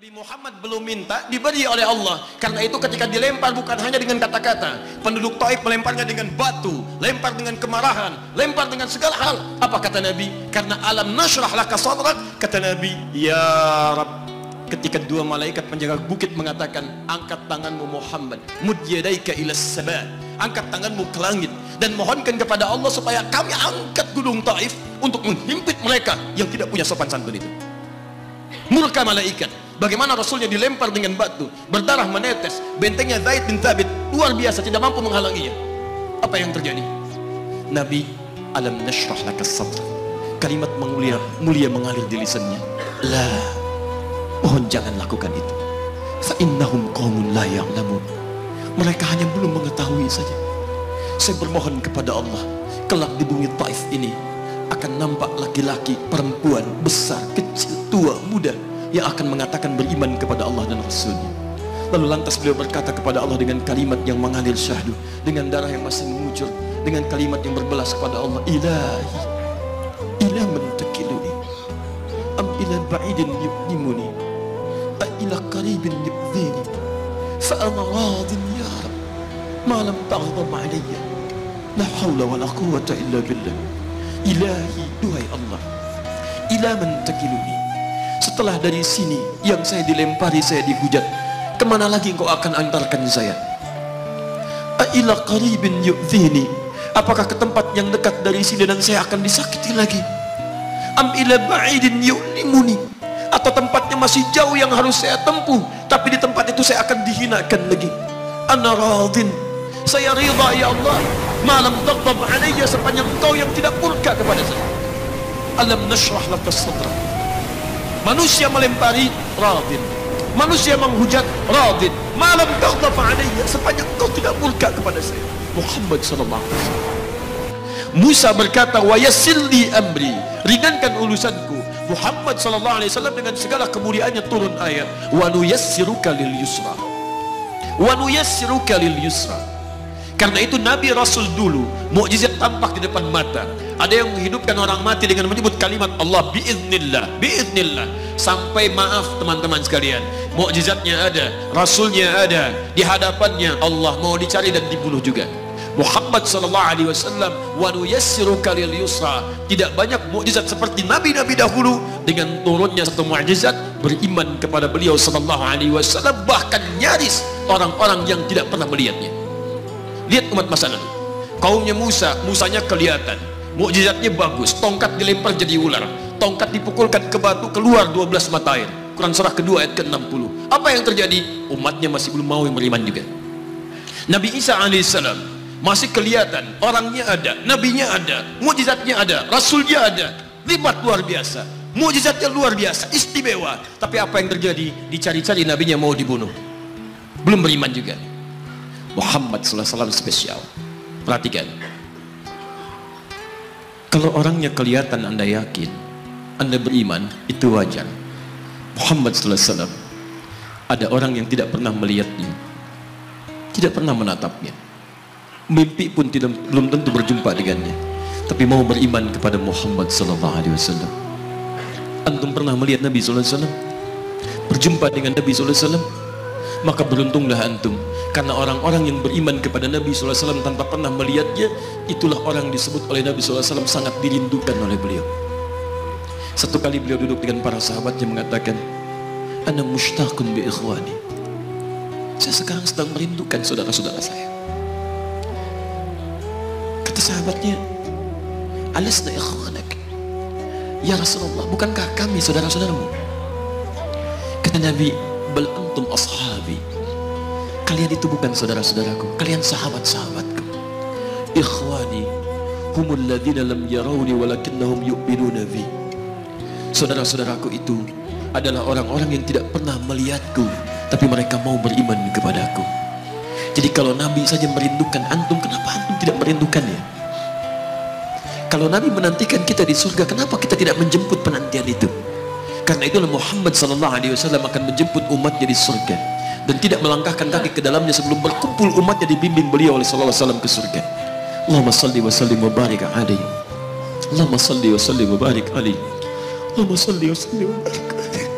Nabi Muhammad belum minta, diberi oleh Allah. Karena itu ketika dilempar bukan hanya dengan kata-kata. Penduduk Taif melemparnya dengan batu, lempar dengan kemarahan, lempar dengan segala hal. Apa kata Nabi? Karena alam nashrah laka sadrak, kata Nabi, ya Rabb. Ketika dua malaikat penjaga bukit mengatakan, angkat tanganmu Muhammad, mud yadaika ila sama, angkat tanganmu ke langit dan mohonkan kepada Allah supaya kami angkat gunung Taif untuk menghimpit mereka yang tidak punya sopan santun itu. Murka malaikat. Bagaimana Rasulnya dilempar dengan batu, berdarah menetes, bentengnya Zaid bin Thabit luar biasa, tidak mampu menghalanginya. Apa yang terjadi? Nabi, alam nashrah laka sadrak, kalimat mulia mengalir di lisannya. La, mohon jangan lakukan itu. Fa innahum qaumun la ya'lamun. Mereka hanya belum mengetahui saja. Saya bermohon kepada Allah, kelak di bumi Taif ini akan nampak laki-laki, perempuan, besar, kecil, tua, muda yang akan mengatakan beriman kepada Allah dan Rasulnya. Lalu lantas beliau berkata kepada Allah dengan kalimat yang mengalir syahdu, dengan darah yang masih mengucur, dengan kalimat yang berbelas kepada Allah, Ilahi, ila man takiluni, am ila ba'idin yu'limuni, a ila qaribin yu'dhini, fa ana radin ya Rab, ma lam taghdab alayya, la hawla wa la quwwata illa billah. Ilahi, duhai Allah, ila man takiluni, setelah dari sini yang saya dilempari, saya dihujat, kemana lagi engkau akan antarkan saya? Ila qaribin yu'dhini, apakah ke tempat yang dekat dari sini dan saya akan disakiti lagi? Am ila ba'idin yu'limuni, atau tempatnya masih jauh yang harus saya tempuh, tapi di tempat itu saya akan dihinakan lagi. Ana radin, saya ridha ya Allah, malam taghdab alayya, sepanjang engkau yang tidak murka kepada saya. Alam nashrah laka sadrak. Manusia melempari, radin. Manusia menghujat, radin. Malam taghdab alayya, sepanjang engkau tidak murka kepada saya. Muhammad sallallahu alaihi wasallam. Musa berkata, wa yassir li amri, ringankan urusanku. Muhammad sallallahu alaihi wasallam dengan segala kemuliaannya turun ayat, wa nuyassiruka lil yusra. Wa nuyassiruka lil yusra. Karena itu Nabi Rasul dulu mukjizat tampak di depan mata. Ada yang menghidupkan orang mati dengan menyebut kalimat Allah biiznillah, biiznillah. Sampai maaf teman-teman sekalian, mukjizatnya ada, Rasulnya ada, di hadapannya Allah mau dicari dan dibunuh juga. Muhammad sallallahu alaihi wasallam, wa nuyassiruka lil yusra. Tidak banyak mukjizat seperti nabi-nabi dahulu, dengan turunnya satu mukjizat beriman kepada beliau sallallahu alaihi wasallam, bahkan nyaris orang-orang yang tidak pernah melihatnya. Lihat umat masa lalu, kaumnya Musa, Musanya kelihatan, mukjizatnya bagus, tongkat dilempar jadi ular, tongkat dipukulkan ke batu keluar 12 mata air. Quran surah kedua ayat ke-60. Apa yang terjadi? Umatnya masih belum mau beriman juga. Nabi Isa alaihissalam masih kelihatan, orangnya ada, nabinya ada, mukjizatnya ada, rasulnya ada, libat luar biasa, mukjizatnya luar biasa, istimewa. Tapi apa yang terjadi? Dicari-cari nabinya mau dibunuh, belum beriman juga. Muhammad sallallahu alaihi wasallam spesial. Perhatikan, kalau orangnya kelihatan Anda yakin, Anda beriman, itu wajar. Muhammad sallallahu alaihi wasallam, ada orang yang tidak pernah melihatnya, tidak pernah menatapnya, mimpi pun belum tentu berjumpa dengannya, tapi mau beriman kepada Muhammad sallallahu alaihi wasallam. Antum pernah melihat Nabi sallallahu alaihi wasallam? Berjumpa dengan Nabi sallallahu alaihi wasallam? Maka beruntunglah antum, karena orang-orang yang beriman kepada Nabi sallallahu alaihi wasallam tanpa pernah melihatnya, itulah orang disebut oleh Nabi sallallahu alaihi wasallam sangat dirindukan oleh beliau. Satu kali beliau duduk dengan para sahabatnya mengatakan, ana mushtaqun bi ikhwani, saya sekarang sedang merindukan saudara-saudara saya. Kata sahabatnya, alasna ikhwanak ya Rasulullah, bukankah kami saudara-saudaramu? Kata Nabi, bal antum ashabi, kalian itu bukan saudara-saudaraku, kalian sahabat-sahabatku. Ikhwani humul ladzina lam yarawni walakinnahum yu'minuna bi, saudara-saudaraku itu adalah orang-orang yang tidak pernah melihatku, tapi mereka mau beriman kepadaku. Jadi kalau Nabi saja merindukan antum, kenapa antum tidak merindukannya? Kalau Nabi menantikan kita di surga, kenapa kita tidak menjemput penantian itu? Karena itulah Muhammad sallallahu alaihi wasallam akan menjemput umatnya di surga dan tidak melangkahkan kaki ke dalamnya sebelum berkumpul umatnya dibimbing beliau oleh sallallahu alaihi wasallam ke surga. Allahumma salli wa sallim wa barik alaihi. Allahumma salli wa sallim wa barik alaihi. Allahumma salli wa sallim wa barik alaihi.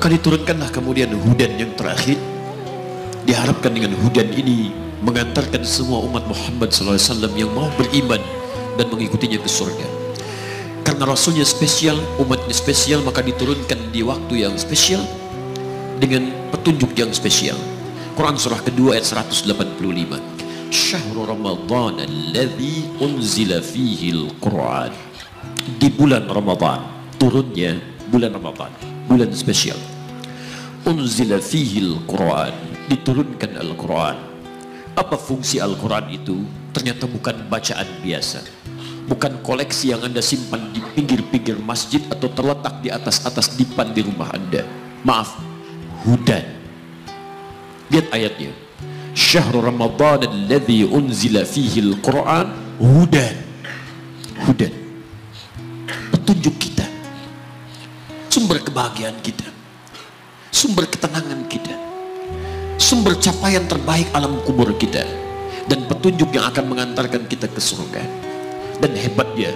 Maka diturunkanlah kemudian hudan yang terakhir. Diharapkan dengan hudan ini mengantarkan semua umat Muhammad SAW yang mau beriman dan mengikutinya ke surga. Karena Rasulnya spesial, umatnya spesial, maka diturunkan di waktu yang spesial dengan petunjuk yang spesial. Quran surah kedua ayat 185. Syahrul Ramadan alladzi unzila fihi al-Quran. Di bulan Ramadan turunnya bulan Ramadan, bulan spesial. Unzila fihi al-Quran, diturunkan Al-Quran. Apa fungsi Al-Quran itu? Ternyata bukan bacaan biasa, bukan koleksi yang Anda simpan di pinggir-pinggir masjid atau terletak di atas-atas dipan di rumah Anda. Maaf, hudan. Lihat ayatnya. Syahrul Ramadan alladzi unzila fihi al-Quran hudan. Hudan. Petunjuk kita, sumber kebahagiaan kita, sumber ketenangan kita, sumber capaian terbaik alam kubur kita, dan petunjuk yang akan mengantarkan kita ke surga. Dan hebatnya,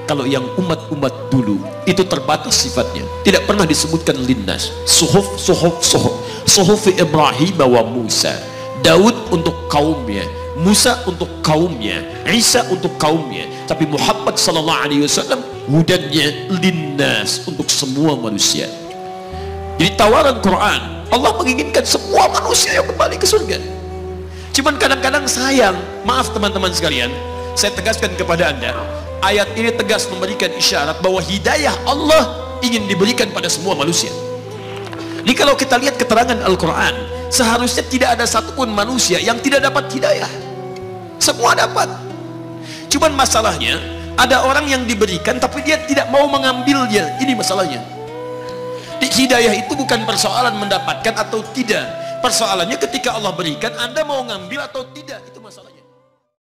kalau yang umat-umat dulu itu terbatas sifatnya, tidak pernah disebutkan linnas. Suhuf Ibrahim wa Musa. Daud untuk kaumnya, Musa untuk kaumnya, Isa untuk kaumnya. Tapi Muhammad SAW hudannya linnas, untuk semua manusia. Jadi tawaran Quran, Allah menginginkan semua manusia yang kembali ke surga. Cuman kadang-kadang sayang, maaf teman-teman sekalian, saya tegaskan kepada Anda, ayat ini tegas memberikan isyarat bahwa hidayah Allah ingin diberikan pada semua manusia. Jadi kalau kita lihat keterangan Al-Quran, seharusnya tidak ada satupun manusia yang tidak dapat hidayah. Semua dapat. Cuman masalahnya, ada orang yang diberikan tapi dia tidak mau mengambilnya. Ini masalahnya. Hidayah itu bukan persoalan mendapatkan atau tidak. Persoalannya ketika Allah berikan, Anda mau ngambil atau tidak. Itu masalahnya.